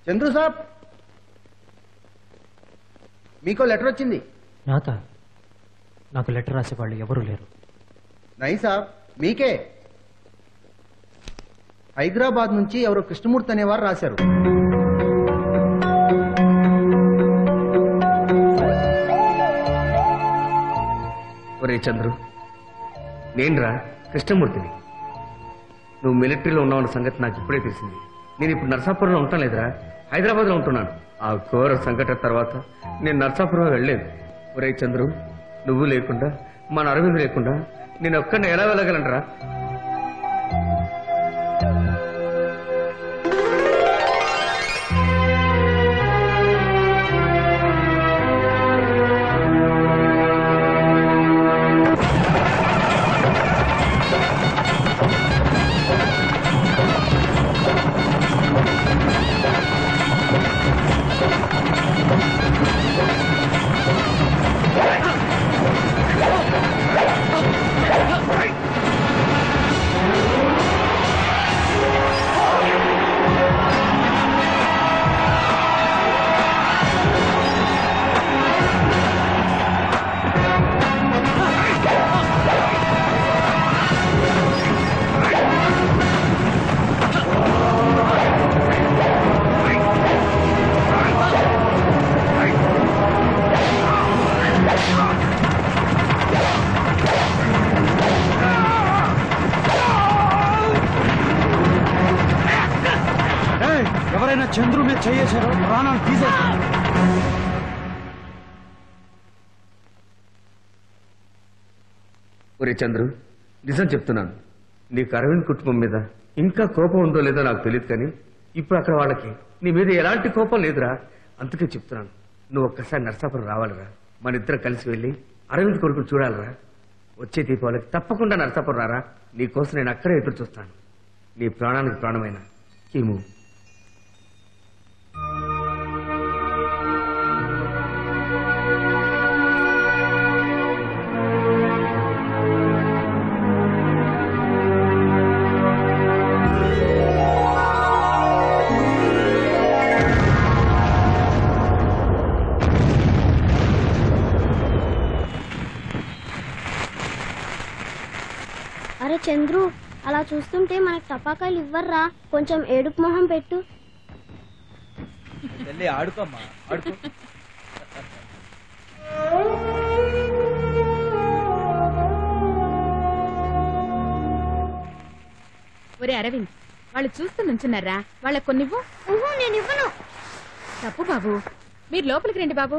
చంద్రు సాబ్, మీకో లెటర్ వచ్చింది. నాకు లెటర్ రాసేవాళ్ళు ఎవరూ లేరు. నై సాబ్, మీకే. హైదరాబాద్ నుంచి ఎవరో కృష్ణమూర్తి అనేవారు రాశారు. ఒరే చంద్రు, నేనురా కృష్ణమూర్తిని. నువ్వు మిలిటరీలో ఉన్నావన్న సంగతి నాకు ఇప్పుడే తెలిసింది. నేను ఇప్పుడు నర్సాపురంలో ఉంటాను లేదురా, హైదరాబాద్లో ఉంటున్నాను. ఆ ఘోర సంఘటన తర్వాత నేను నర్సాపురం వెళ్ళలేదు. ఒరే చంద్రు, నువ్వు లేకుండా మన అరవింద్ లేకుండా నేను ఒక్కడిని ఎలా వెళ్ళగలనరా? ఎవరైనా చంద్రు మీద చేయేశారో ప్రాణాలు తీసేస్తారు. ఒరే చంద్రు, నిజం చెప్తున్నాను, నీకు అరవింద్ కుటుంబం మీద ఇంకా కోపం ఉందో లేదో నాకు తెలియదు, కానీ ఇప్పుడు అక్కడ వాళ్ళకి నీ మీద ఎలాంటి కోపం లేదురా. అందుకే చెప్తున్నాను, నువ్వు ఒక్కసారి నర్సాపురం రావాలిరా. మన ఇద్దరం కలిసి వెళ్ళి అరవింద్ కొడుకుని చూడాలిరా. వచ్చే దీపావళికి తప్పకుండా నర్సాపురం రారా. నీకోసం నేను అక్కడే ఎదురు చూస్తాను. నీ ప్రాణానికి ప్రాణమైన కీము. అరే చంద్రు, అలా చూస్తుంటే మనకు టపాకాయలు ఇవ్వర్రా. కొంచెం ఏడుపు మొహం పెట్టు. ఆడుకోమ్మా, ఆడుకో. ఒరే అరవింద్, వాళ్ళు చూస్తూ నుంచున్నారా, వాళ్ళకి కొన్నివ్వు. నేను ఇవ్వను. తప్పు బాబు, మీరు లోపలికి రండి బాబు.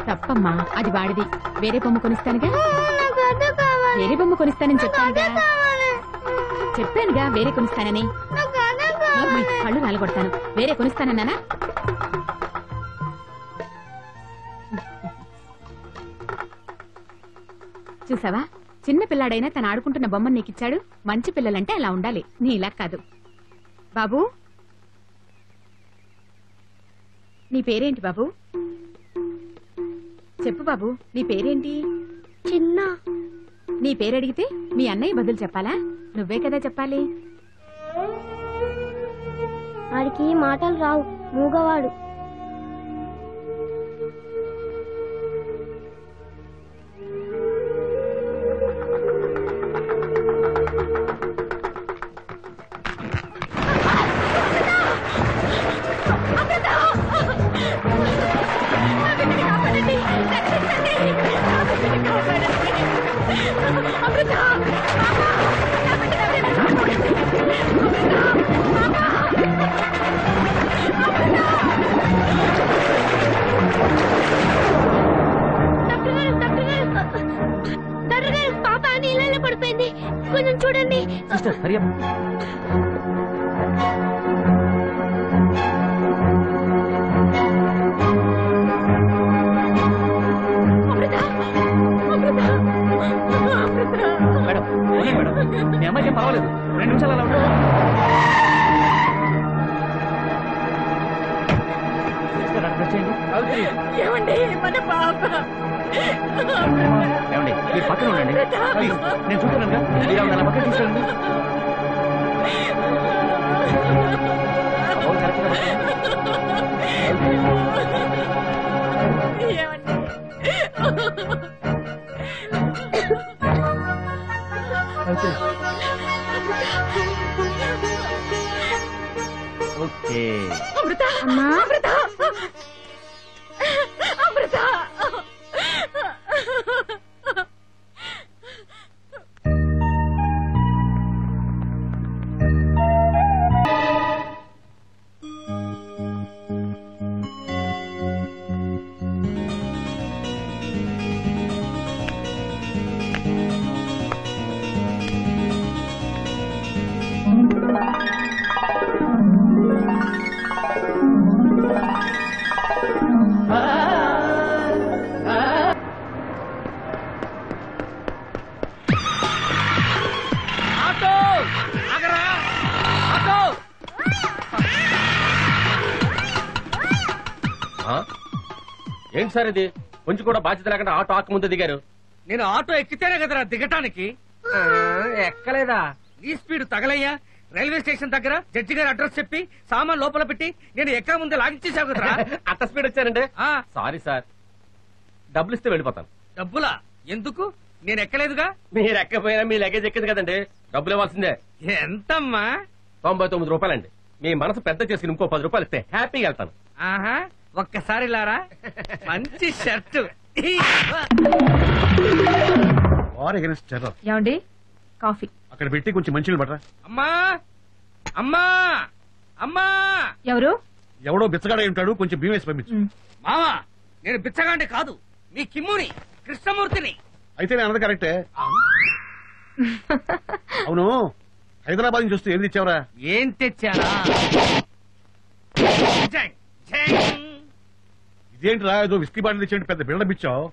తప్పమ్మా, అది వాడిది. వేరే బొమ్మ కొనిస్తానుగా. వేరే బొమ్మ కొనిస్తానని చెప్పానుగా, వేరే కొనిస్తానని. కళ్ళు నాలుగొడతాను. వేరే కొనిస్తానన్నానా? చూసావా, చిన్న పిల్లాడైనా తను ఆడుకుంటున్న బొమ్మను నీకిచ్చాడు. మంచి పిల్లలంటే అలా ఉండాలి, నీ ఇలా కాదు. బాబు, నీ పేరేంటి బాబు? చెప్పు బాబు, నీ పేరేంటి? చిన్న. నీ పేరడిగితే మీ అన్నయ్య బదులు చెప్పాలా? నువ్వే కదా చెప్పాలి. వాడికి మాటలు రావు, మూగవాడు. పాప నీళ్ళలో పడిపోయింది. కొంచెం చూడండి. Sister hurry up. Madam okay madam, మీ అమ్మాయికి పర్వాలేదు, 2 నిమిషాలు అలా ఉంటారు. ఏమండి మన పాప ఏమండి మీరు పక్కన ఉండండి ప్లీజ్, నేను చూస్తున్నాను కదా, మీరు ఆవిడ నా పక్కన తీసుకెళ్ళండి. బాబు కరెక్ట్గా ఓకే. అమృత అమ్మా అమృత అమృత ఏంటి సార్ ఇది? కొంచెం కూడా బాధ్యత లేకుండా ఆటో ఆక ముందు దిగారు. నేను ఆటో ఎక్కితేనే కదరా దిగటానికి. ఎక్కలేదా? ఈ స్పీడ్ తగలయ్యా. రైల్వే స్టేషన్ దగ్గర జడ్జి గారి అడ్రస్ చెప్పి సామాన్ లోపల పెట్టి నేను ఎక్కడ ముందే లాగించేసావు కదరా. అంత స్పీడ్ వచ్చారంటే ఆ, సారీ సార్, డబ్బులు ఇస్తే వెళ్ళిపోతాను. డబ్బులా? ఎందుకు? నేను ఎక్కలేదుగా. మీరు ఎక్కపోయినా మీ లగేజ్ ఎక్కింది కదండి, డబ్బులు ఇవ్వాల్సిందే. ఎంతమ్మా? 99 రూపాయలండి. మీ మనసు పెద్ద చేసి ఇంకో 10 రూపాయలు ఇస్తే హ్యాపీగా వెళ్తాను. ఆహా, ఒక్కసారి లారా. మంచి షర్టు. ఏమండి కాఫీ అక్కడ పెట్టి కొంచెం మంచిగా పడరా. అమ్మా అమ్మా అమ్మా, ఎవరు? ఎవడో బిచ్చగాడ ఉంటాడు, కొంచెం బియ్యం వేసి పంపించు. మావా నేను బిచ్చగాండి కాదు, మీ కిమ్ముని కృష్ణమూర్తిని. అయితే నేను అన్నది కరెక్టే. అవును, హైదరాబాద్ నుంచి వస్తూ ఏం తెచ్చావురా? ఏం తెచ్చారా? జై, జై. ఇదేంటిరా, ఏదో విస్కీ బాటిల్ తెచ్చేయండి, పెద్ద బిల్డప్ ఇచ్చావు.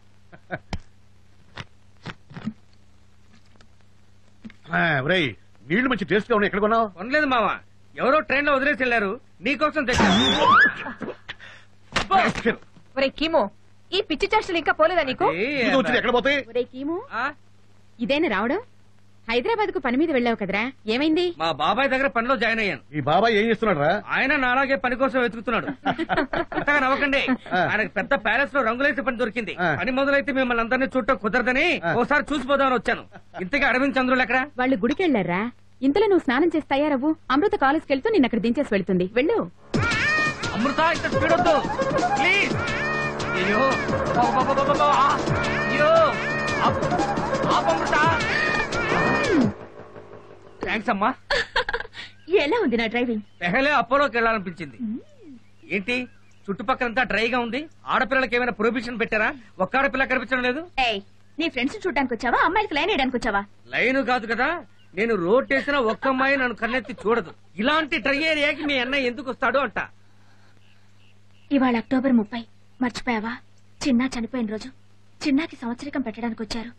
ఒరేయ్, నీళ్లు మంచి టేస్ట్ గా ఉన్నాయి, ఎక్కడ కొన్నావు? కొనలేదు మావా, ఎవరో ట్రైన్ లో వదిలేసి వెళ్లారు, నీకోసం తెచ్చాను. ఒరే కీమో, ఈ పిచ్చి చేష్టలు ఇంకా పోలేదా నీకు? ఇది వచ్చింది, ఎక్కడ పోతాయి? ఒరే కీమో, ఆ, ఇదేనా రావడం? హైదరాబాద్ కు పని మీద వెళ్ళావు కదరా, ఏమైంది? మా బాబాయ్ దగ్గర పనిలో జాయిన్ అయ్యాను. ఈ బాబాయ్ ఏం చేస్తున్నాడు రా? ఆయన నాలాగే పని కోసం వెతుకుతున్నాడు. అంతగా నవ్వకండి, ఆయనకు పెద్ద ప్యాలెస్ లో రంగులేసే పని దొరికింది. పని మొదలైతే మిమ్మల్ని అందరినీ చూడటం కుదరదని ఓసారి చూసిపోదామని వచ్చాను. ఇంతకీ అరవింద్ చంద్రులు ఎక్కడ? వాళ్ళు గుడికి వెళ్లారా? ఇంతలో నువ్వు స్నానం చేసి తయారవ్వు, అమృత కాలేజ్కి వెళ్తూ నిన్న అక్కడ దించేసి వెళ్తుంది, వెళ్ళు. అమృత, ఇంత స్పీడ్ వద్దు ప్లీజ్. అయ్యో అబ్బబ్బబ్బబ్బబ్బా. అయ్యో అమృత, థ్యాంక్స్ అమ్మా. ఎలా ఉంది నా డ్రైవింగ్? పెహలే అపోలోకి వెళ్ళాలనిపించింది. ఏంటి చుట్టుపక్కలంతా డ్రైగా ఉంది? ఆడపిల్లలకి ఏమైనా ప్రొహిబిషన్ పెట్టారా? ఒక్క ఆడపిల్ల కనిపించడం లేదు. నీ ఫ్రెండ్స్ చూడడానికి వచ్చావా, అమ్మాయికి లైన్ వేయడానికి వచ్చావా? లైన్ కాదు కదా, నేను రోడ్ వేసిన ఒక్క అమ్మాయి నన్ను కన్నెత్తి చూడదు. ఇలాంటి డ్రై ఏరియాకి మీ అన్నయ్య ఎందుకు వస్తాడు అంట. ఇవాళ అక్టోబర్ 30, మర్చిపోయావా? చిన్నా చనిపోయిన రోజు. చిన్నాకి సంవత్సరికం పెట్టడానికి వచ్చారు.